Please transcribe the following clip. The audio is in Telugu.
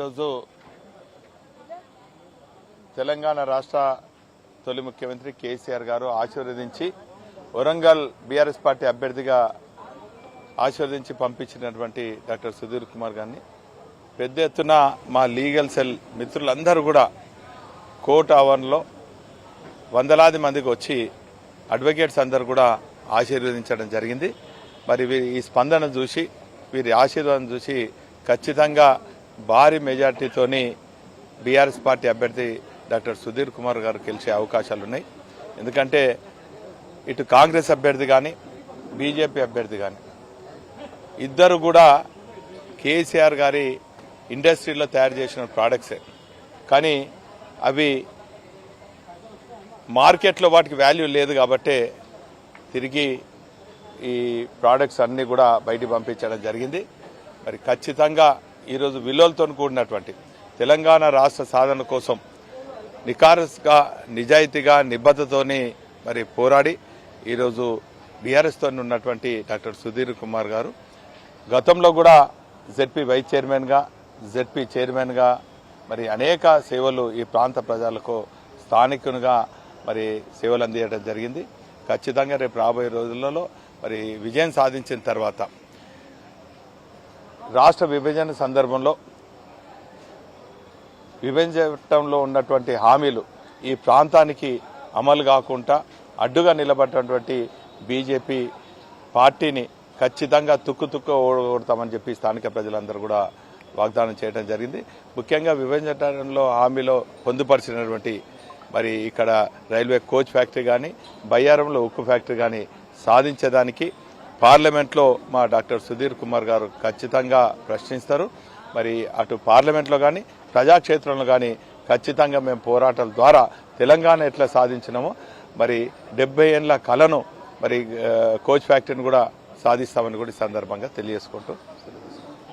ఈరోజు తెలంగాణ రాష్ట్ర తొలి ముఖ్యమంత్రి కేసీఆర్ గారు ఆశీర్వదించి వరంగల్ బీఆర్ఎస్ పార్టీ అభ్యర్థిగా ఆశీర్వదించి పంపించినటువంటి డాక్టర్ సుధీర్ కుమార్ గారిని పెద్ద ఎత్తున మా లీగల్ సెల్ మిత్రులందరూ కూడా కోర్టు ఆవరణలో వందలాది మందికి వచ్చి అడ్వకేట్స్ అందరూ కూడా ఆశీర్వదించడం జరిగింది. మరి ఈ స్పందన చూసి వీరి ఆశీర్వాదం చూసి ఖచ్చితంగా భారీ మెజార్టీతోని బీఆర్ఎస్ పార్టీ అభ్యర్థి డాక్టర్ సుధీర్ కుమార్ గారు గెలిచే అవకాశాలు ఉన్నాయి. ఎందుకంటే ఇటు కాంగ్రెస్ అభ్యర్థి కానీ బీజేపీ అభ్యర్థి కానీ ఇద్దరు కూడా కేసీఆర్ గారి ఇండస్ట్రీలో తయారు చేసిన ప్రోడక్ట్సే, కానీ అవి మార్కెట్లో వాటికి వాల్యూ లేదు కాబట్టే తిరిగి ఈ ప్రోడక్ట్స్ అన్నీ కూడా బయటికి పంపించడం జరిగింది. మరి ఖచ్చితంగా ఈరోజు విలువలతో కూడినటువంటి తెలంగాణ రాష్ట్ర సాధన కోసం నికారస్గా నిజాయితీగా నిబద్ధతోని మరి పోరాడి ఈరోజు బీఆర్ఎస్తో ఉన్నటువంటి డాక్టర్ సుధీర్ కుమార్ గారు గతంలో కూడా జెడ్పీ వైస్ చైర్మన్గా జెడ్పీ చైర్మన్గా మరి అనేక సేవలు ఈ ప్రాంత ప్రజలకు స్థానికునిగా మరి సేవలు అందించడం జరిగింది. ఖచ్చితంగా రేపు రాబోయే రోజులలో మరి విజయం సాధించిన తర్వాత రాష్ట్ర విభజన సందర్భంలో విభజనలో ఉన్నటువంటి హామీలు ఈ ప్రాంతానికి అమలు కాకుండా అడ్డుగా నిలబడినటువంటి బీజేపీ పార్టీని ఖచ్చితంగా తుక్కు ఓడతామని చెప్పి స్థానిక ప్రజలందరూ కూడా వాగ్దానం చేయడం జరిగింది. ముఖ్యంగా విభజనలో హామీలో పొందుపరిచినటువంటి మరి ఇక్కడ రైల్వే కోచ్ ఫ్యాక్టరీ కానీ బయ్యారంలో ఉక్కు ఫ్యాక్టరీ కానీ సాధించేదానికి పార్లమెంట్లో మా డాక్టర్ సుధీర్ కుమార్ గారు ఖచ్చితంగా ప్రశ్నిస్తారు. మరి అటు పార్లమెంట్లో కానీ ప్రజాక్షేత్రంలో కానీ ఖచ్చితంగా మేము పోరాటాల ద్వారా తెలంగాణ ఎట్లా సాధించినామో మరి 70 ఏళ్ల కలను మరి కోచ్ ఫ్యాక్టరీని కూడా సాధిస్తామని కూడా ఈ సందర్భంగా తెలియజేసుకుంటూ